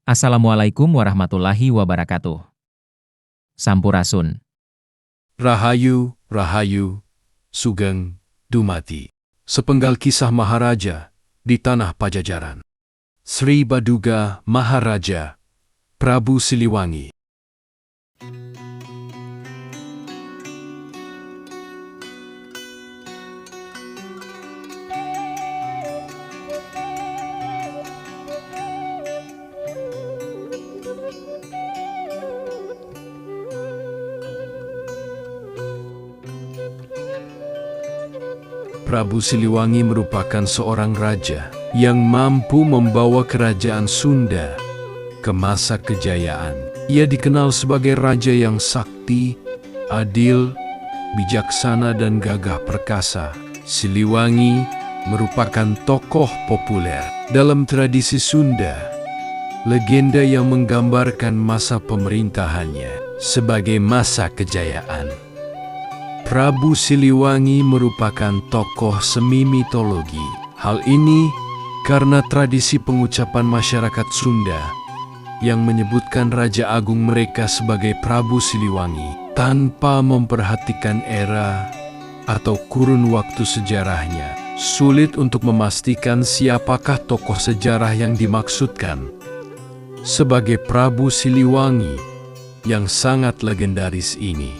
Assalamualaikum warahmatullahi wabarakatuh. Sampurasun. Rahayu, Rahayu, Sugeng, Dumadi. Sepenggal kisah Maharaja di tanah Pajajaran. Sri Baduga Maharaja, Prabu Siliwangi. Prabu Siliwangi merupakan seorang raja yang mampu membawa kerajaan Sunda ke masa kejayaan. Ia dikenal sebagai raja yang sakti, adil, bijaksana dan gagah perkasa. Siliwangi merupakan tokoh populer dalam tradisi Sunda, legenda yang menggambarkan masa pemerintahannya sebagai masa kejayaan. Prabu Siliwangi merupakan tokoh semi mitologi. Hal ini karena tradisi pengucapan masyarakat Sunda yang menyebutkan Raja Agung mereka sebagai Prabu Siliwangi tanpa memperhatikan era atau kurun waktu sejarahnya. Sulit untuk memastikan siapakah tokoh sejarah yang dimaksudkan sebagai Prabu Siliwangi yang sangat legendaris ini.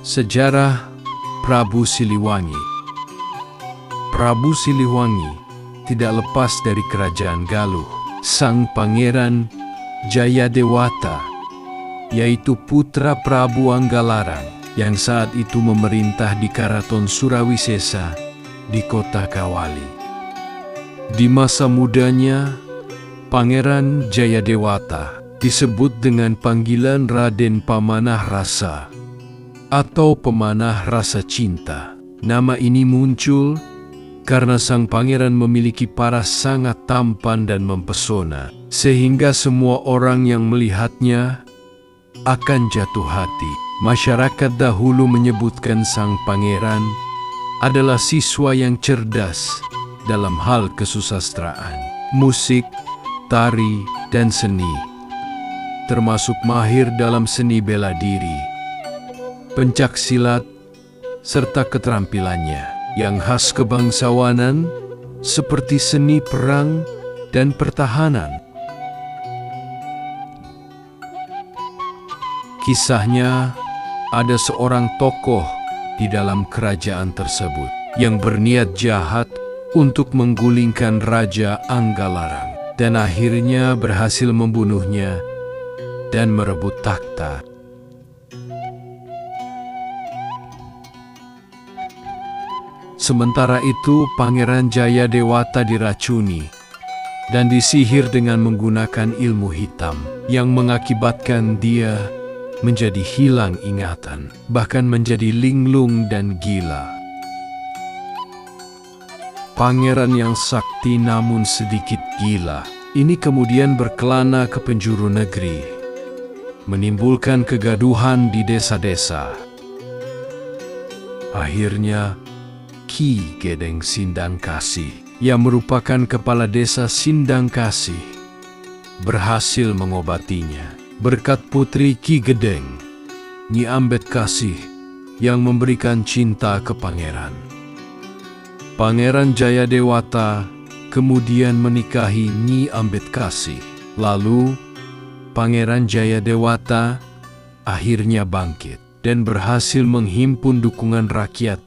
Sejarah Prabu Siliwangi. Prabu Siliwangi tidak lepas dari kerajaan Galuh. Sang Pangeran Jayadewata, yaitu putra Prabu Anggalarang, yang saat itu memerintah di Karaton Surawisesa di kota Kawali. Di masa mudanya, Pangeran Jayadewata disebut dengan panggilan Raden Pamanah Rasa atau pemanah rasa cinta. Nama ini muncul karena sang pangeran memiliki paras sangat tampan dan mempesona, sehingga semua orang yang melihatnya akan jatuh hati. Masyarakat dahulu menyebutkan sang pangeran adalah siswa yang cerdas dalam hal kesusastraan, musik, tari, dan seni, termasuk mahir dalam seni bela diri, pencaksilat, serta keterampilannya yang khas kebangsawanan seperti seni perang dan pertahanan. Kisahnya, ada seorang tokoh di dalam kerajaan tersebut yang berniat jahat untuk menggulingkan Raja Anggalarang dan akhirnya berhasil membunuhnya dan merebut takhta. Sementara itu, Pangeran Jayadewata diracuni dan disihir dengan menggunakan ilmu hitam yang mengakibatkan dia menjadi hilang ingatan, bahkan menjadi linglung dan gila. Pangeran yang sakti namun sedikit gila ini kemudian berkelana ke penjuru negeri, menimbulkan kegaduhan di desa-desa. Akhirnya, Ki Gedeng Sindangkasih, yang merupakan kepala desa Sindangkasih, berhasil mengobatinya berkat putri Ki Gedeng, Nyi Ambetkasih, yang memberikan cinta ke pangeran. Pangeran Jayadewata kemudian menikahi Nyi Ambetkasih. Lalu, Pangeran Jayadewata akhirnya bangkit dan berhasil menghimpun dukungan rakyat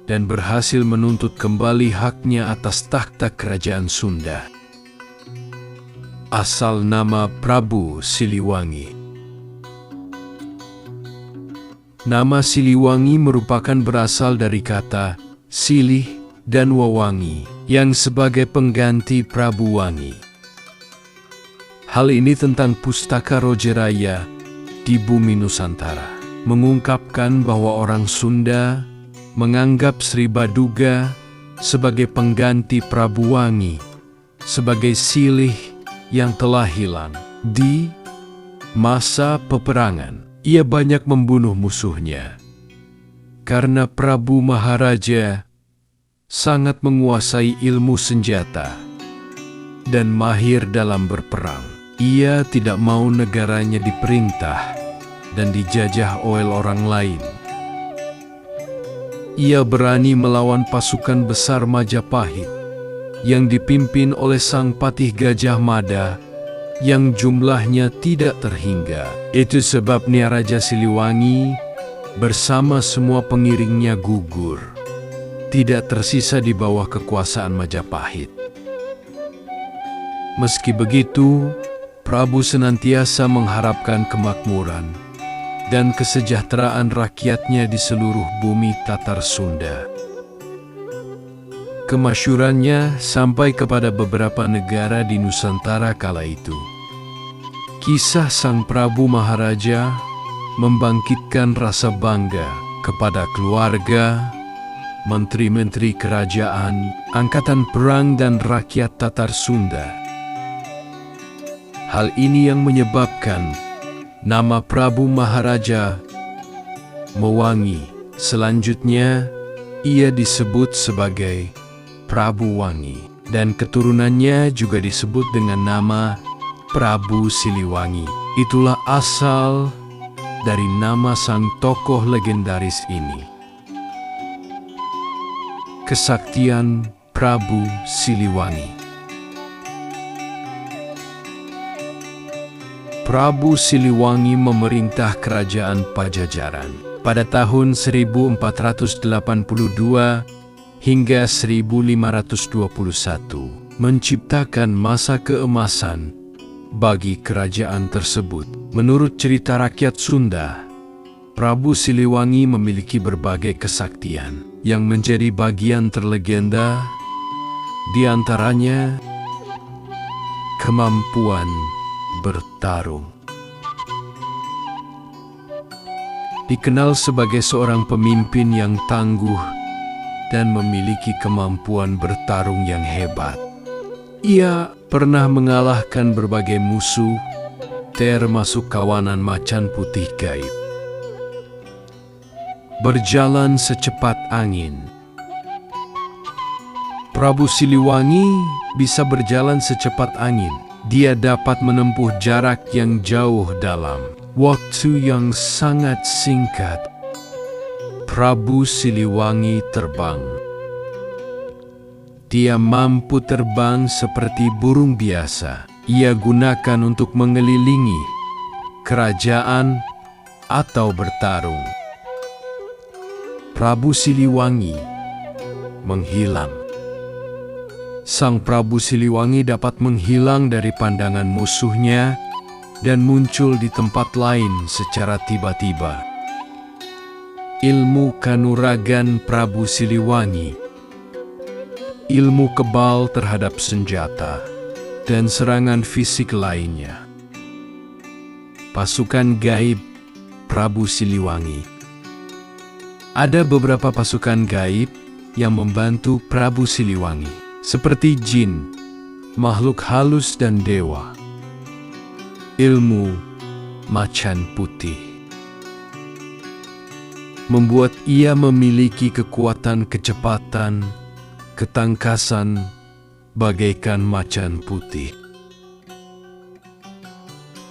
dan berhasil menuntut kembali haknya atas takhta kerajaan Sunda. Asal nama Prabu Siliwangi. Nama Siliwangi merupakan berasal dari kata silih dan wewangi yang sebagai pengganti Prabu Wangi. Hal ini tentang pustaka Rojeraya di bumi Nusantara mengungkapkan bahwa orang Sunda menganggap Sri Baduga sebagai pengganti Prabu Wangi, sebagai silih yang telah hilang. Di masa peperangan, ia banyak membunuh musuhnya. Karena Prabu Maharaja sangat menguasai ilmu senjata dan mahir dalam berperang, Ia tidak mau negaranya diperintah dan dijajah oleh orang lain. Ia berani melawan pasukan besar Majapahit yang dipimpin oleh sang patih Gajah Mada yang jumlahnya tidak terhingga. Itu sebabnya Raja Siliwangi bersama semua pengiringnya gugur, tidak tersisa di bawah kekuasaan Majapahit. Meski begitu, Prabu senantiasa mengharapkan kemakmuran dan kesejahteraan rakyatnya di seluruh bumi Tatar Sunda. Kemasyhurannya sampai kepada beberapa negara di Nusantara kala itu. Kisah sang Prabu Maharaja membangkitkan rasa bangga kepada keluarga, menteri-menteri kerajaan, angkatan perang dan rakyat Tatar Sunda. Hal ini yang menyebabkan nama Prabu Maharaja mewangi. Selanjutnya, ia disebut sebagai Prabu Wangi, dan keturunannya juga disebut dengan nama Prabu Siliwangi. Itulah asal dari nama sang tokoh legendaris ini. Kesaktian Prabu Siliwangi. Prabu Siliwangi memerintah kerajaan Pajajaran pada tahun 1482 hingga 1521, menciptakan masa keemasan bagi kerajaan tersebut. Menurut cerita rakyat Sunda, Prabu Siliwangi memiliki berbagai kesaktian yang menjadi bagian terlegenda, di antaranya kemampuan bertarung. Dikenal sebagai seorang pemimpin yang tangguh dan memiliki kemampuan bertarung yang hebat. Ia pernah mengalahkan berbagai musuh, termasuk kawanan macan putih gaib. Berjalan secepat angin. Prabu Siliwangi bisa berjalan secepat angin. Dia dapat menempuh jarak yang jauh dalam waktu yang sangat singkat. Prabu Siliwangi terbang. Dia mampu terbang seperti burung biasa. Ia gunakan untuk mengelilingi kerajaan atau bertarung. Prabu Siliwangi menghilang. Sang Prabu Siliwangi dapat menghilang dari pandangan musuhnya dan muncul di tempat lain secara tiba-tiba. Ilmu kanuragan Prabu Siliwangi. Ilmu kebal terhadap senjata dan serangan fisik lainnya. Pasukan gaib Prabu Siliwangi. Ada beberapa pasukan gaib yang membantu Prabu Siliwangi, seperti jin, makhluk halus dan dewa. Ilmu macan putih membuat ia memiliki kekuatan kecepatan, ketangkasan, bagaikan macan putih.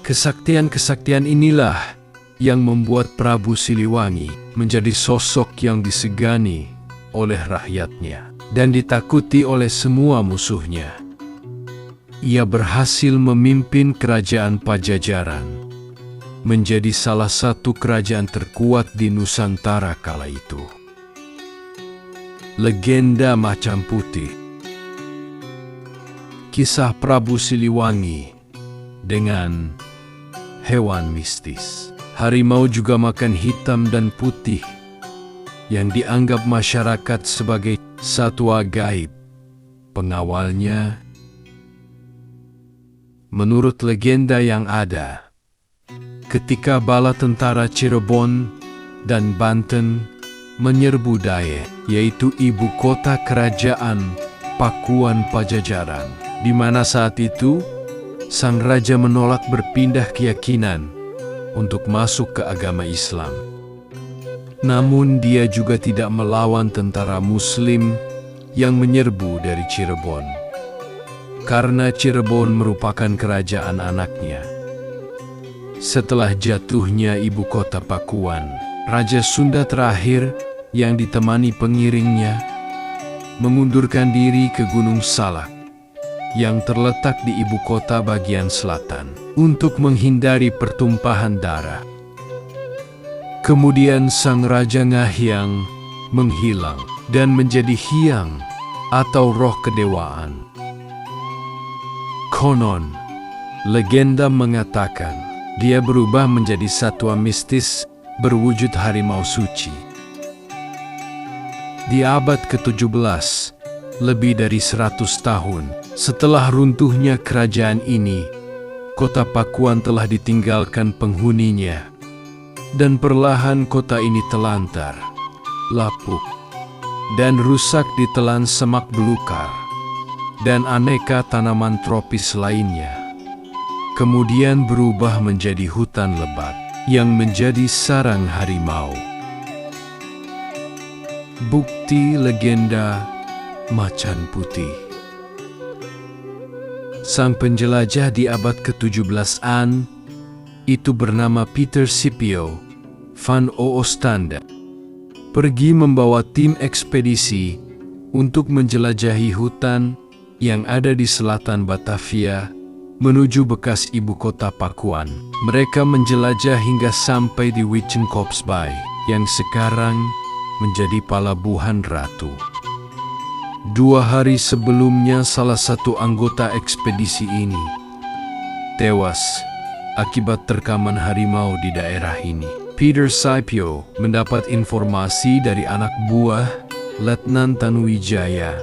Kesaktian-kesaktian inilah yang membuat Prabu Siliwangi menjadi sosok yang disegani oleh rakyatnya dan ditakuti oleh semua musuhnya. Ia berhasil memimpin kerajaan Pajajaran menjadi salah satu kerajaan terkuat di Nusantara kala itu. Legenda Macan Putih. Kisah Prabu Siliwangi dengan hewan mistis. Harimau juga makan hitam dan putih yang dianggap masyarakat sebagai satwa gaib. Pengawalnya, menurut legenda yang ada, ketika bala tentara Cirebon dan Banten menyerbu Daye, yaitu ibu kota kerajaan Pakuan Pajajaran, di mana saat itu sang raja menolak berpindah keyakinan untuk masuk ke agama Islam. Namun dia juga tidak melawan tentara Muslim yang menyerbu dari Cirebon. karena Cirebon merupakan kerajaan anaknya. Setelah jatuhnya ibu kota Pakuan, Raja Sunda terakhir yang ditemani pengiringnya mengundurkan diri ke Gunung Salak yang terletak di ibu kota bagian selatan untuk menghindari pertumpahan darah. Kemudian sang Raja Ngahyang menghilang dan menjadi Hyang atau roh kedewaan. Konon, legenda mengatakan dia berubah menjadi satwa mistis berwujud harimau suci. Di abad ke-17, lebih dari 100 tahun setelah runtuhnya kerajaan ini, kota Pakuan telah ditinggalkan penghuninya, dan perlahan kota ini telantar, lapuk, dan rusak ditelan semak belukar dan aneka tanaman tropis lainnya. Kemudian berubah menjadi hutan lebat yang menjadi sarang harimau. Bukti legenda Macan Putih. Sang penjelajah di abad ke-17-an itu bernama Peter Scipio van Oostende pergi membawa tim ekspedisi untuk menjelajahi hutan yang ada di selatan Batavia menuju bekas ibu kota Pakuan. Mereka menjelajah hingga sampai di Wittenkopsbaai yang sekarang menjadi pelabuhan ratu. 2 hari sebelumnya salah satu anggota ekspedisi ini tewas akibat terkaman harimau di daerah ini. Peter Scipio mendapat informasi dari anak buah Letnan Tanuwijaya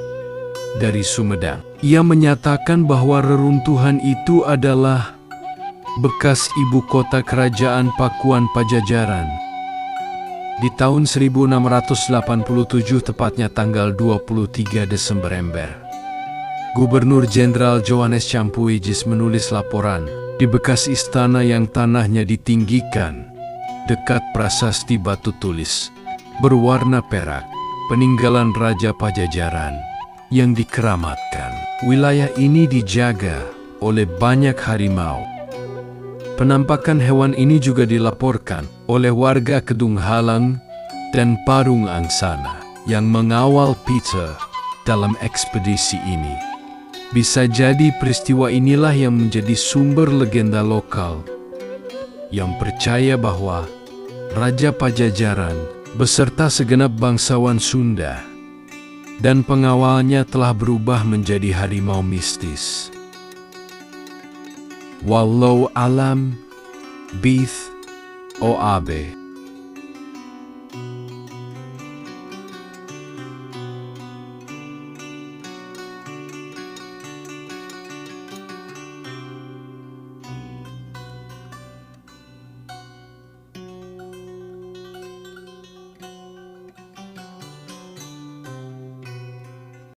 dari Sumedang. Ia menyatakan bahwa reruntuhan itu adalah bekas ibu kota kerajaan Pakuan Pajajaran. Di tahun 1687, tepatnya tanggal 23 Desember, Gubernur Jenderal Johannes Campuigis menulis laporan di bekas istana yang tanahnya ditinggikan dekat prasasti batu tulis berwarna perak, peninggalan Raja Pajajaran yang dikeramatkan. Wilayah ini dijaga oleh banyak harimau. Penampakan hewan ini juga dilaporkan oleh warga Kedung Halang dan Parung Angsana yang mengawal Peter dalam ekspedisi ini. Bisa jadi peristiwa inilah yang menjadi sumber legenda lokal yang percaya bahwa Raja Pajajaran beserta segenap bangsawan Sunda dan pengawalnya telah berubah menjadi harimau mistis. Wallahu alam, Bith OAB.